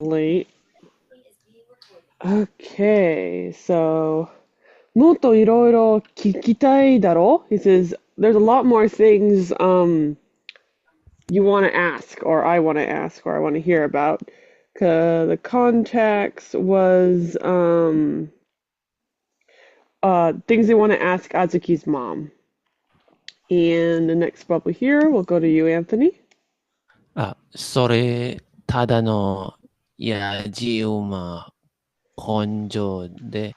late. Okay, so もっといろいろ聞きたいだろ? He says there's a lot more things you want to ask, or I want to ask, or I want to hear about. The context was things they want to ask Azuki's mom. And the next bubble here, we'll go to you, Anthony. それ、ただのやじ馬根性で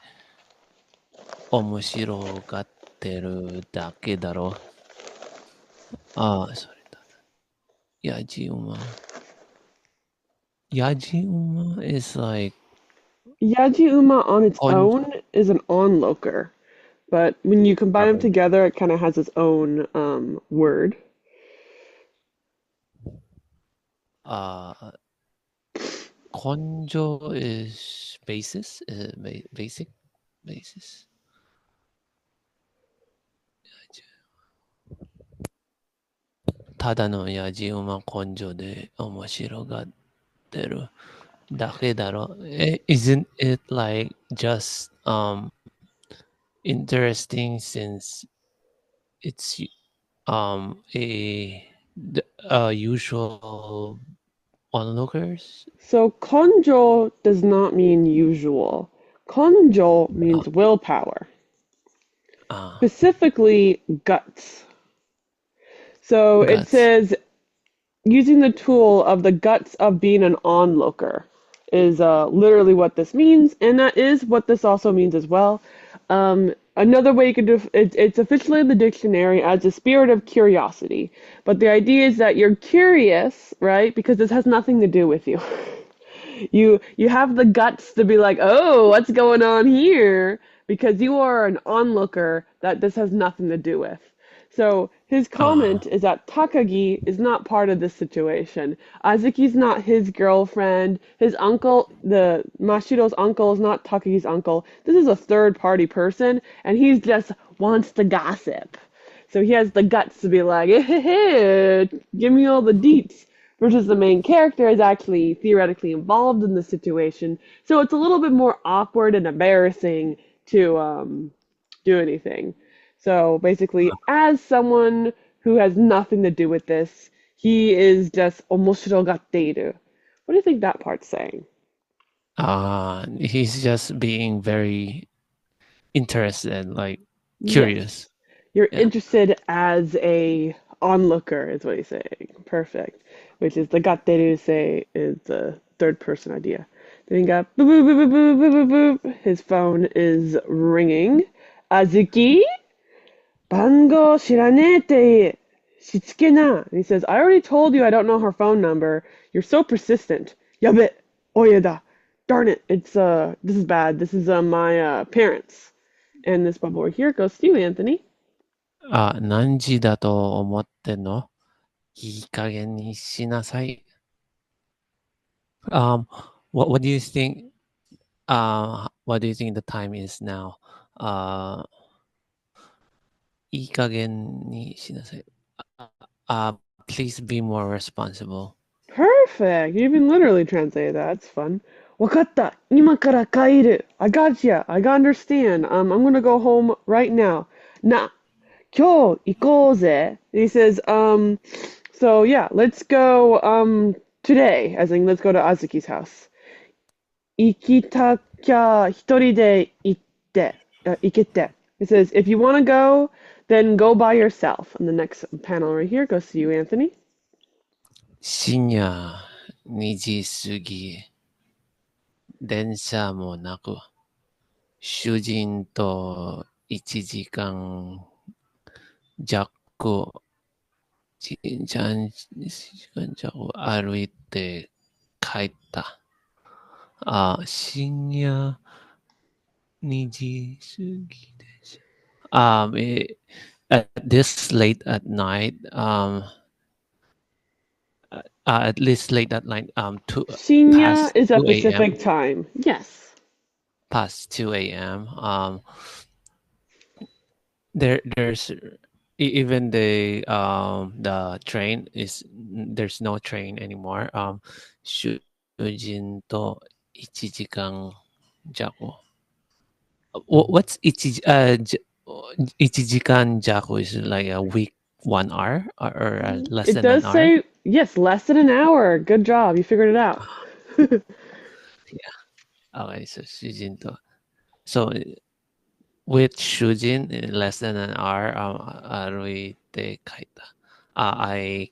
面白がってるだけだろ。それだ。やじ馬。やじ馬 is like Yaji-uma on its 根性。own is an onlooker, but when you combine them together, it kind of has its own word. あ、根性 is basis? Basic? Basis? ただのやじ馬根性で面白がってるだけだろ。Isn't it like just interesting since it's a usual onlookers? So konjo does not mean usual. Konjo Uh, means willpower, uh, specifically guts. So it guts. says using the tool of the guts of being an onlooker is literally what this means, and that is what this also means as well. Another way you could it's officially in the dictionary as a spirit of curiosity, but the idea is that you're curious, right? Because this has nothing to do with you. You have the guts to be like, oh, what's going on here? Because you are an onlooker that this has nothing to do with. So his Uh, comment is that Takagi is not part of this situation. Azuki's not his girlfriend. His uncle, the Mashiro's uncle, is not Takagi's uncle. This is a third party person, and he just wants to gossip. So he has the guts to be like, hey, give me all the deets. Versus the main character is actually theoretically involved in the situation. So it's a little bit more awkward and embarrassing to do anything. So basically, as someone who has nothing to do with this, he is just omoshirogatteru. What do you think that part's saying? he's just being very interested, like Yes. curious. You're Yeah. interested as a onlooker, is what he's saying. Perfect. Which is the gatteru say is the third person idea. Then you got boop boop boop boop boop boop boop. His phone is ringing. Azuki? Bango shiranete. Shitsuke. And he says, I already told you I don't know her phone number. You're so persistent. Yabe. Oyeda. Darn it. This is bad. This is my parents. And this bubble over here goes to you, Anthony. 何時だと思ってんの？いい加減にしなさい。Um, what do you think? What do you think the time is now? Uh, いい加減にしなさい。Uh, please be more responsible. Perfect. You even literally translated that. That's fun. わかった. 今から帰る. I got ya. I got understand. I'm gonna go home right now. な、今日行こうぜ. He says, so yeah, let's go, today. As in, let's go to Azuki's house. 行きたきゃ一人で行って、行けて. It says, if you want to go, then go by yourself. And the next panel right here goes to you, Anthony. 深夜2時過ぎ、電車もなく、主人と1時間弱、1時間弱歩いて帰った。深夜2時過ぎでしょ。At this late at night, at least late at night, Shinya past is a 2 a.m. Pacific time. Yes. Past 2 a.m. There's even the train is there's no train anymore. Should 人と1時間弱。What's 1時間弱 is like a week 1 hour or less It than an does hour? say, yes, less than an hour. Good job. You figured it out. Yeah. Okay, so 主人と。So with 主人 in less than an hour 歩いて帰った。I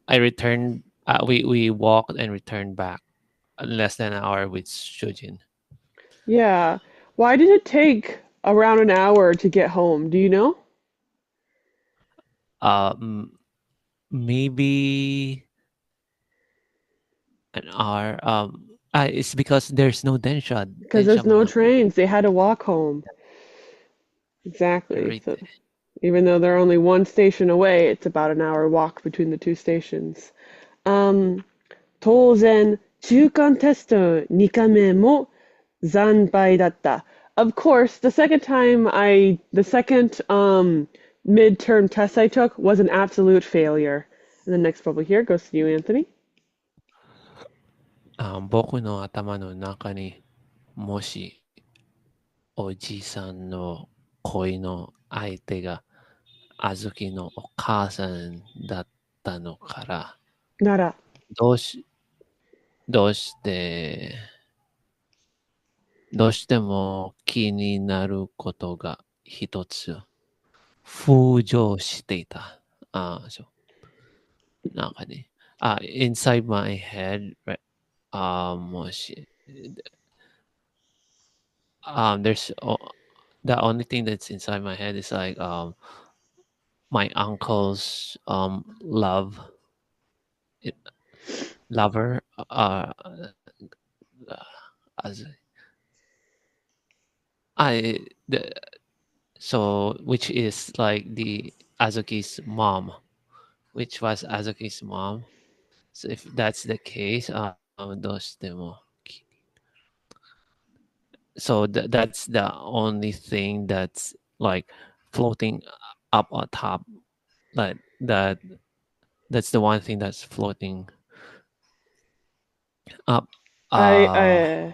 returned we walked and returned back less than an hour with 主人. Yeah. Why did it take around an hour to get home? Do you know? Maybe an hour. It's because there's no densha. Because Densha there's no mo trains. They had to walk home. Exactly. So 歩いて. even though they're only one station away, it's about an hour walk between the two stations. 当然、中間テスト2回目も惨敗だった。Of course, the second midterm test I took was an absolute failure. And the next bubble here goes to you, Anthony. 僕の頭の中にもしおじさんの恋の相手があずきのお母さんだったのからなら、どうしどうしてどうしても気になることが一つ浮上していた。そう。なんかね。inside my head, right? もし、there's the only thing that's inside my head is like my uncle's lover as I the so which is like the Azuki's mom, which was Azuki's mom. So if that's the case, どうしても so that's the only thing that's like floating up on top, like that's the one thing that's floating up. I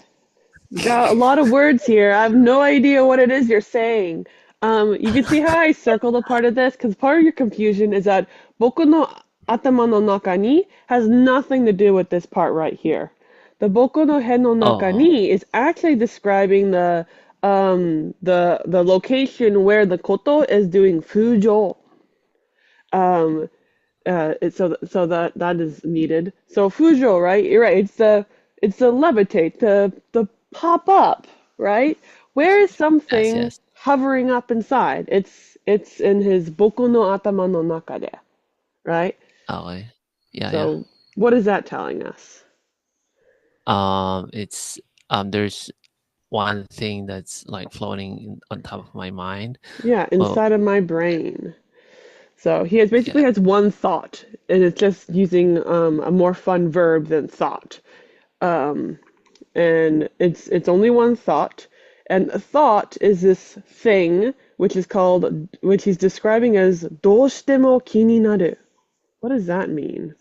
got a lot of words here. I have no idea what it is you're saying. You can see how I circled a part of this because part of your confusion is that boku no atama no naka ni has nothing to do with this part right here. The boku no he no naka Oh, ni is actually describing the location where the koto is doing fujo. Um, so that is needed. So fujo, right? You're right. It's the levitate, the pop up, right? Where is yes, something yes. hovering up inside? It's in his boku no atama no naka de, right? Okay. Yeah, yeah. So what is that telling us? It's there's one thing that's like floating on top of my mind. Yeah, Well, inside of my brain. So he has basically yeah. has one thought, and it's just using a more fun verb than thought. Um, and it's only one thought, and a thought is this thing which he's describing as どうしても気になる. What does that mean?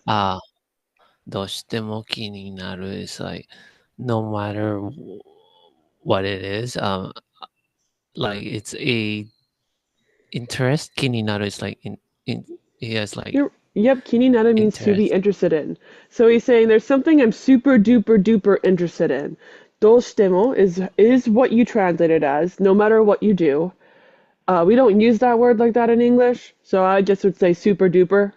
どうしても気になる is like no matter what it is, like it's a interest. 気になる is like in he has like Yep, 気になる means to be interest. interested in. So he's saying there's something I'm super duper duper interested in. どうしてもis what you translate it as, no matter what you do. We don't use that word like that in English, so I just would say super duper.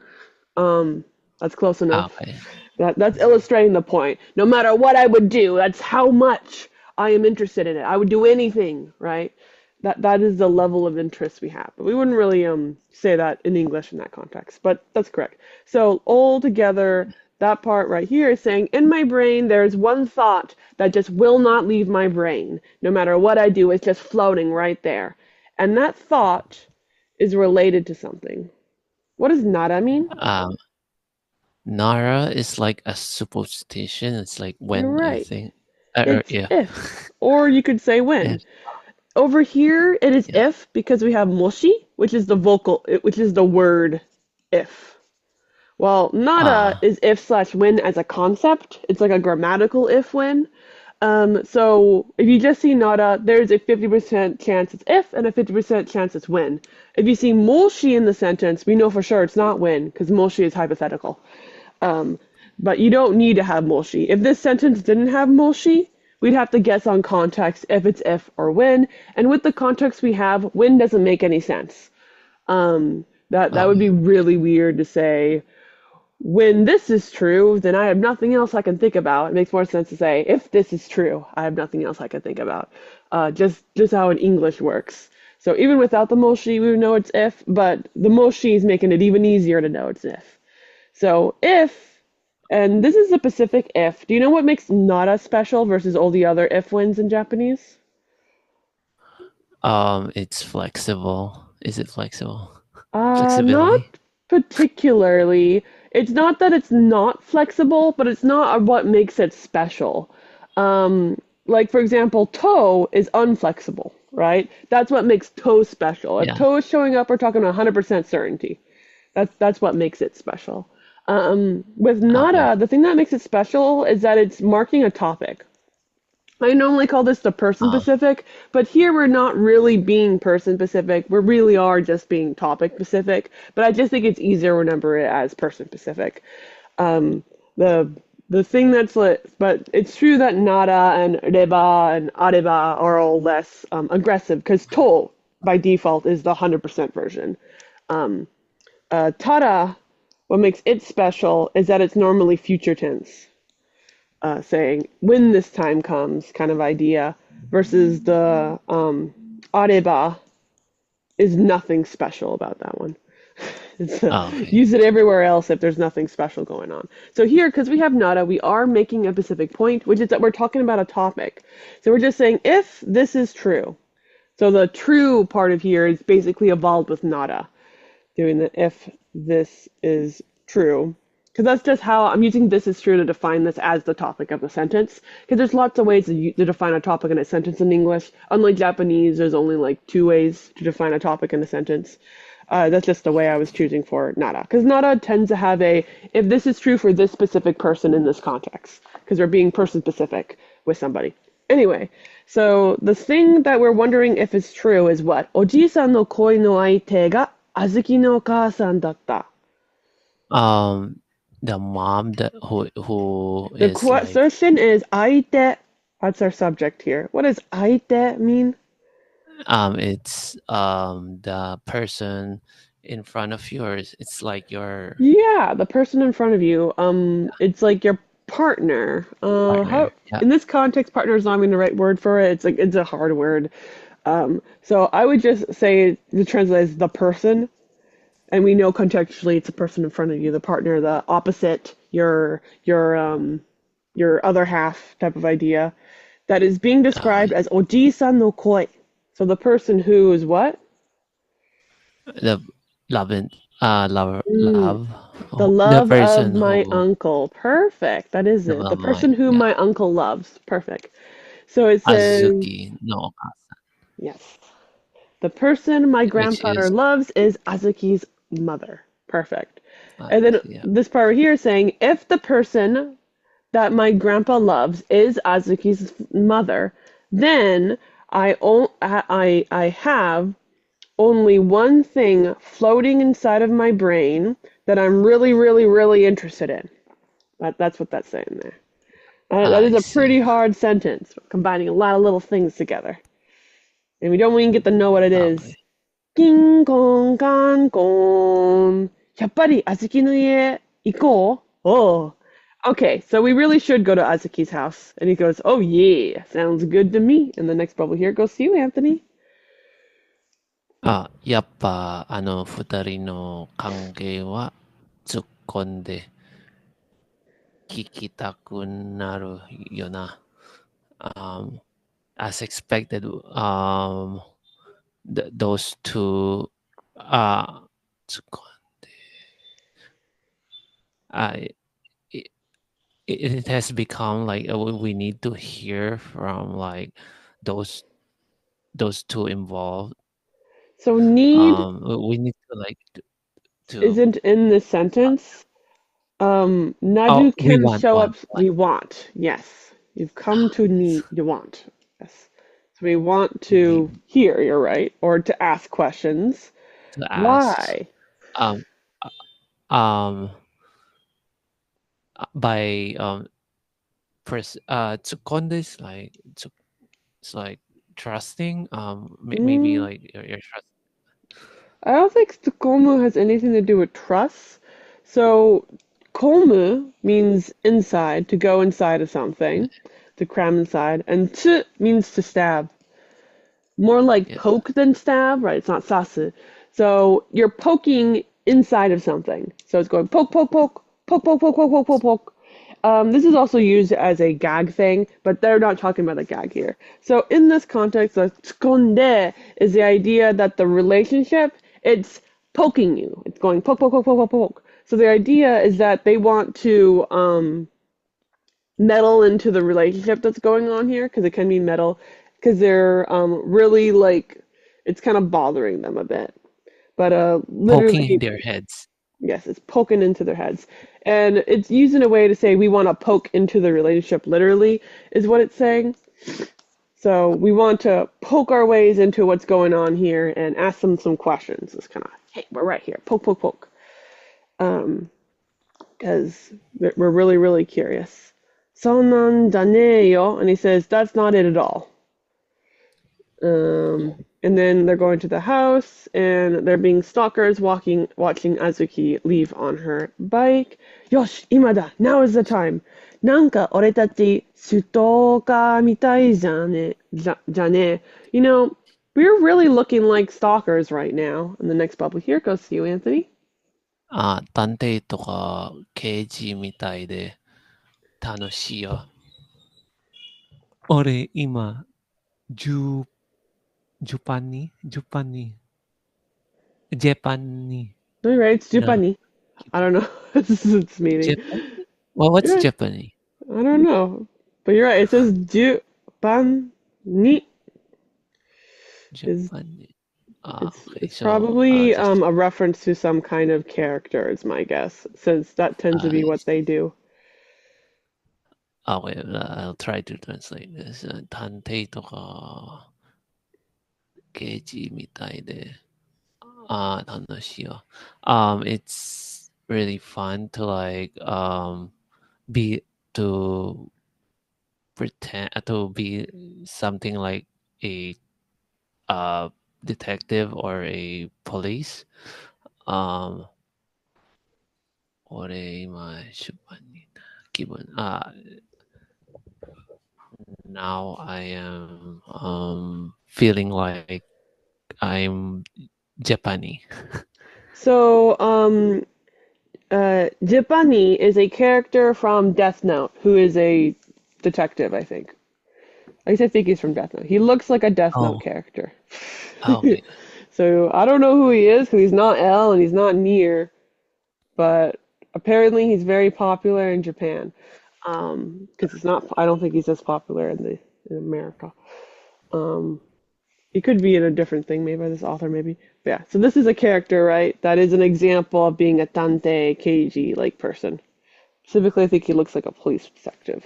That's close enough. Okay. That's illustrating the point. No matter what I would do, that's how much I am interested in it. I would do anything, right? That is the level of interest we have. But we wouldn't really say that in English in that context, but that's correct. So all together, that part right here is saying in my brain there's one thought that just will not leave my brain. No matter what I do, it's just floating right there. And that thought is related to something. What does nara mean? Nara is like a superstition. It's like You're when you right. think, It's yeah, if. Or you could say when. if, Over here, it is yeah. if because we have moshi, which is the word if. Well, nada Ah, is if slash when as a concept. It's like a grammatical if when. So if you just see nada, there's a 50% chance it's if and a 50% chance it's when. If you see moshi in the sentence, we know for sure it's not when because moshi is hypothetical. Um, but you don't need to have moshi. If this sentence didn't have moshi, we'd have to guess on context if it's if or when. And with the context we have, when doesn't make any sense. That would okay. be really weird to say when this is true, then I have nothing else I can think about. It makes more sense to say if this is true, I have nothing else I can think about. Just how in English works. So even without the moshi, we would know it's if, but the moshi is making it even easier to know it's if. So if, and this is a specific if. Do you know what makes nada special versus all the other if wins in Japanese? It's flexible. Is it flexible? Not Flexibility? particularly. It's not that it's not flexible, but it's not what makes it special. Like for example, toe is unflexible, right? That's what makes toe special. If Yeah. toe is showing up, we're talking 100% certainty. That's what makes it special. With Okay. nada, the thing that makes it special is that it's marking a topic. I normally call this the person Um, specific, but here we're not really being person specific. We really are just being topic specific. But I just think it's easier to remember it as person specific. Um, the the thing that's but it's true that nada and reba and areba are all less aggressive because to by default is the 100% version. Um, tada, what makes it special is that it's normally future tense, saying when this time comes kind of idea, versus the areba is nothing special about that one. It's, okay. use it everywhere else if there's nothing special going on. So here, because we have nada, we are making a specific point, which is that we're talking about a topic. So we're just saying if this is true. So the true part of here is basically evolved with nada, doing the if this is true. Because that's just how I'm using this is true to define this as the topic of the sentence. Because there's lots of ways to define a topic in a sentence in English. Unlike Japanese, there's only like two ways to define a topic in a sentence. That's just the way I was choosing for nada. Because nada tends to have a, if this is true for this specific person in this context. Because we're being person specific with somebody. Anyway, so the thing that we're wondering if it's true is what? Oji-san no koi no aite ga Azuki no okaasan datta. Um, the mom that who The is like question is aite. That's our subject here. What does aite mean? it's the person in front of yours. It's like your Yeah, the person in front of you. It's like your partner. How partner. Yeah. in this context, partner is not even the right word for it. It's like it's a hard word. So I would just say the translate is the person, and we know contextually it's the person in front of you, the partner, the opposite, your other half type of idea that is being Uh, described as oji-san no koi. So the person who is what? the love and Mm, love. the The love of person my who uncle. Perfect. That is the it. The love my person whom yeah. my uncle loves. Perfect. So it says, Azuki no yes. The person my which grandfather is loves is Azuki's mother. Perfect. And then yeah. this part right here is saying, if the person that my grandpa loves is Azuki's mother, then I have only one thing floating inside of my brain that I'm really, really, really interested in. That's what that's saying there. That is I a pretty see. hard sentence, combining a lot of little things together. And we don't even get to know what it is. Okay. King kong kan kong. やっぱりあずきの家行こう? Oh. Okay, so we really should go to Azuki's house. And he goes, oh yeah, sounds good to me. And the next bubble here goes to you, Anthony. やっぱ二人の関係は突っ込んで聞きたくなるよな。As expected, those two, 突っ込んで、it, it has become like we need to hear from like those those two involved. So need We need to like to isn't in this sentence. Oh, Nadu we can want show one, up. We want. Yes. You've come to need. You want. Yes. So we want need to hear, you're right, or to ask questions. to ask. Why? Um, um, by Tsukonde is like it's like trusting. Maybe Mm, like your trust. I don't think tsukomu has anything to do with trust. So, komu means inside, to go inside of something, to cram inside, and tsu means to stab. More like Yeah. poke than stab, right? It's not sasu. So you're poking inside of something. So it's going poke, poke, poke, poke, poke, poke, poke, poke, poke, poke. This is also used as a gag thing, but they're not talking about a gag here. So in this context, the tsukonde is the idea that the relationship, it's poking you. It's going poke, poke, poke, poke, poke, poke. So the idea is that they want to meddle into the relationship that's going on here because it can be metal because they're really like it's kind of bothering them a bit. But Poking in literally, their heads. yes, it's poking into their heads, and it's used in a way to say we want to poke into the relationship. Literally, is what it's saying. So we want to poke our ways into what's going on here and ask them some questions. It's kind of, hey, we're right here, poke, poke, poke, because we're really, really curious. そうなんだねよ, and he says that's not it at all. And then they're going to the house, and they're being stalkers, watching Azuki leave on her bike. Yosh, imada, now is the time. なんか俺たちストーカーみたいじゃね. We're really looking like stalkers right now. And the next bubble here goes to you, Anthony. 探偵とか刑事みたいで楽しいよ。俺今、ジュパニAll right, it's の Jupani. I don't know. It's meaning. Well, what's Yeah, Japanese? I don't know. But you're right. It says Jupani. Is Japanese. Okay. it's So I'll probably just a reference to some kind of character, is my guess, since that tends to be what they do. wait, I'll try to translate this. 探偵とか刑事みたいで楽しいよ。It's really fun to like be to pretend to be something like a detective or a police. 俺今出版に気分now I am feeling like I'm Japanese. So, Jipani is a character from Death Note who is a detective, I think. At least I think he's from Death Note. He looks like a Death Note Oh, character. okay. So I don't know who he is, because he's not L and he's not Nier, but apparently he's very popular in Japan. Because it's not, I don't think he's as popular in America. Um, he could be in a different thing made by this author, maybe. But yeah, so this is a character, right? That is an example of being a Tante Keiji like person. Specifically, I think he looks like a police detective.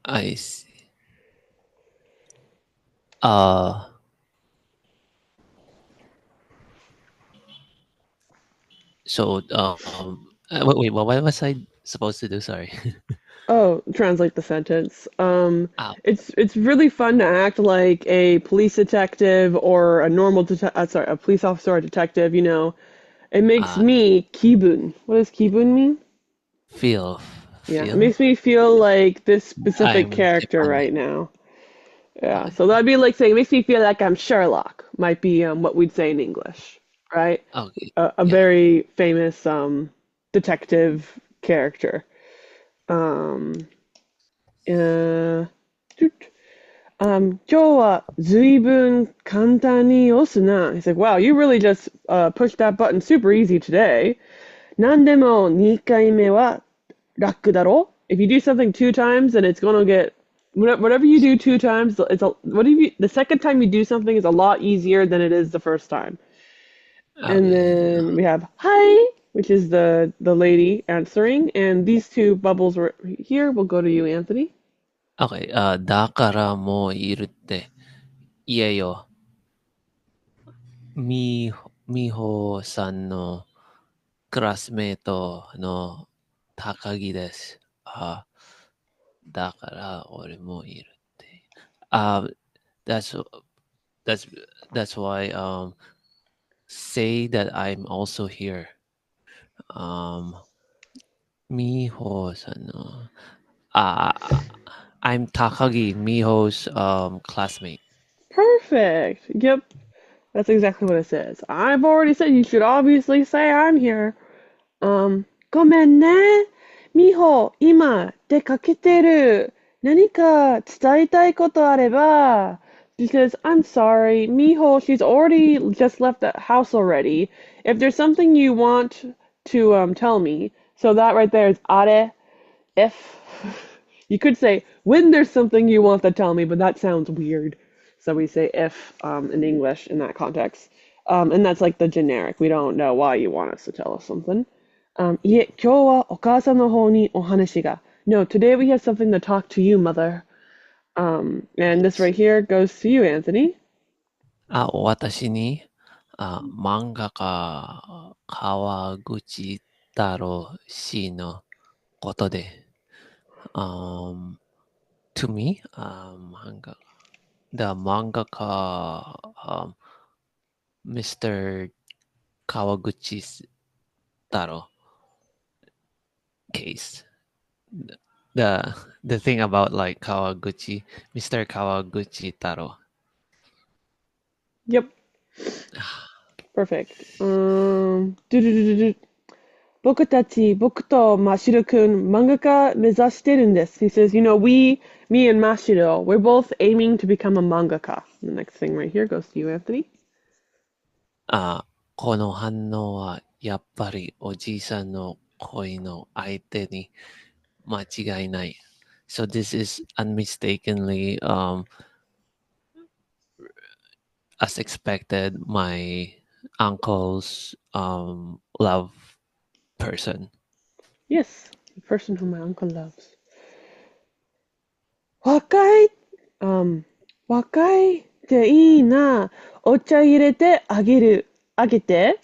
I see. Uh, so wait, what was I supposed to do? Sorry. Oh, translate the sentence. Ah, It's really fun to act like a police detective or a sorry, a police officer or detective. It makes uh, me kibun. What does kibun mean? feel, Yeah, it feel. makes me feel like this specific I'm character Japanese. right now. Yeah, Okay. so that'd be like saying it makes me feel like I'm Sherlock. Might be what we'd say in English, right? Okay. A Yeah. very famous detective character. Um, uh, 今日は随分簡単に押すな. He's like, wow, you really just pushed that button super easy today. 何でも2回目は楽だろ? If you do something two times, then it's gonna get whatever you do two times. The second time you do something is a lot easier than it is the first time. And Okay. then we have hi. which is the lady answering, and these two bubbles here will go to you, Anthony. Okay, だからもういるって言えよ。みほさんのクラスメートの高木です。だから俺もいるって。That's that's that's why say that I'm also here. Um, Miho-san. Uh, I'm Takagi, Miho's classmate. Perfect. Yep, that's exactly what it says. I've already said you should obviously say I'm here. ごめんね。みほ、今、出かけてる。何か伝えたいことあれば。Because I'm sorry, Miho, she's already just left the house already. If there's something you want to tell me, so that right there is are, if. You could say when there's something you want to tell me, but that sounds weird. So we say if in English in that context. And that's like the generic. We don't know why you want us to tell us something. いえ、今日はお母さんの方にお話が。No, today we have something to talk to you, mother. And this right here goes to you, Anthony. 私に、漫画家、川口太郎氏のことで、to me, the mangaka, Mr. Kawaguchi Taro case. The thing about like Kawaguchi, Mr. Kawaguchi Taro. Yep, perfect. 僕とマシロくん、漫画家目指してるんです。He says, you know, me and Mashiro, we're both aiming to become a mangaka. The next thing right here goes to you, Anthony. この反応はやっぱりおじいさんの恋の相手に間違いない。So this is unmistakably, as expected, my uncle's love person. Yes, the person whom my uncle loves. 若い、若いっていいな。お茶入れてあげて。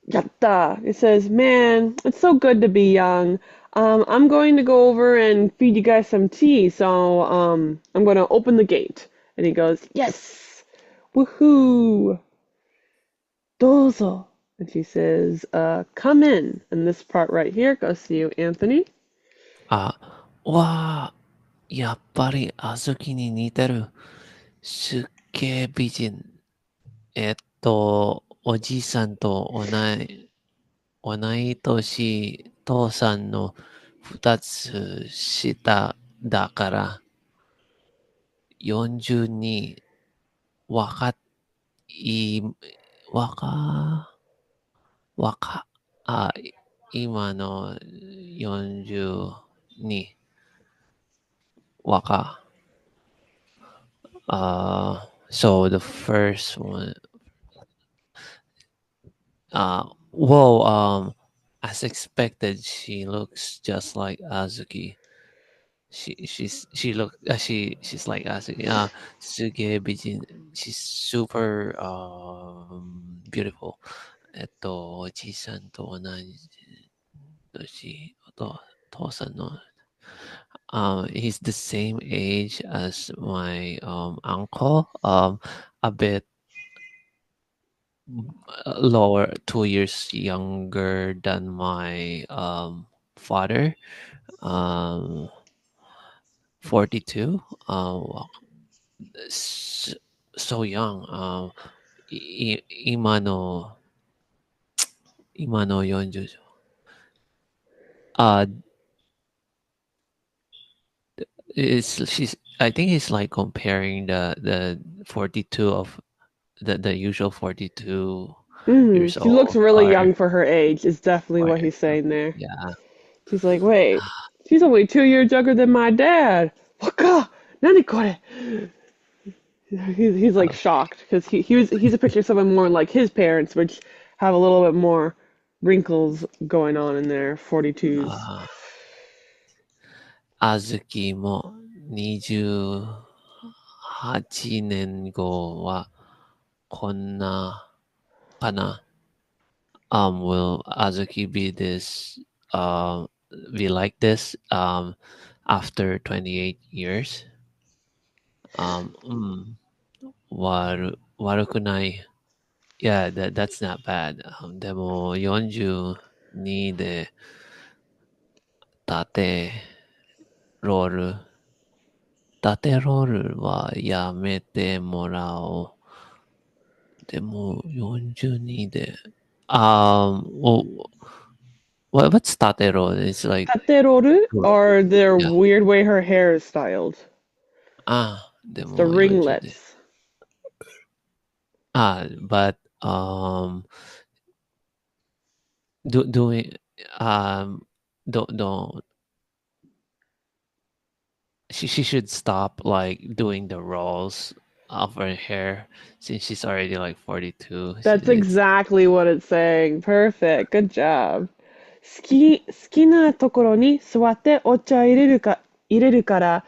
Yatta. It says, man, it's so good to be young. I'm going to go over and feed you guys some tea, so I'm going to open the gate. And he goes, yes, woohoo, どうぞ. And she says, come in. And this part right here goes to you, Anthony. わあ、やっぱりあずきに似てる。すっげえ美人。おじいさんと同い年、父さんの二つ下だから、42、若い、若、若、今の42、若。So the first one, as expected, she looks just like Azuki. She's like Azuki. Suge Bijin. She's super beautiful. おじいさんと同じ年、父さんのhe's the same age as my uncle. A bit lower, 2 years younger than my father. 42. So young. 今の40。I think he's like comparing the 42 of the usual 42 years She looks old really are, young for her age, is definitely are what he's saying there. yeah. She's like, wait, she's only 2 years younger than my dad. Waka, nani kore? He's like shocked because he's a picture of someone more like his parents, which have a little bit more wrinkles going on in there, 42s. ああずきも28年後はこんなかな。Will Azuki be this, be like this, after 28 years? うん、悪くない。Yeah, that's not bad. でも42で縦ロール、縦ロールはやめてもらおう。でも42で、well, what's 縦ロール? It's like, Tateroru, or the yeah. weird way her hair is styled. で It's the も40で。ringlets. But, doing, don't, she should stop like doing the rolls of her hair since she's already like 42. That's It's, exactly what it's saying. Perfect. Good job. 好きなところに座ってお茶入れるから、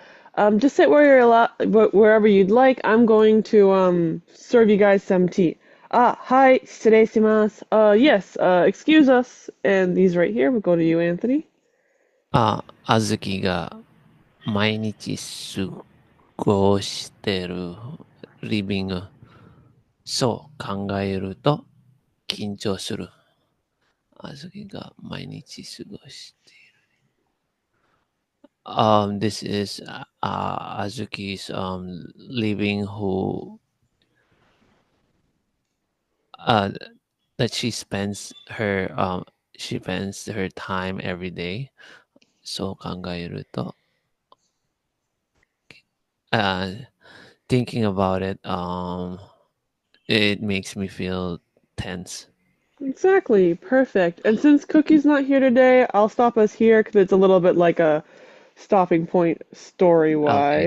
just sit where you're wherever you'd like. I'm going to serve you guys some tea. Hi, 失礼します. Yes, excuse us. And these right here. We'll go to you, Anthony. あずきが毎日過ごしてるリビング。そう考えると緊張する。あずきが毎日過ごしている。This is, Azuki's, living who, uh, that she spends her time every day. そう考えると、uh, thinking about it, it makes me feel tense. Exactly. Perfect. And since Cookie's not here today, I'll stop us here because it's a little bit like a stopping point Okay. story-wise.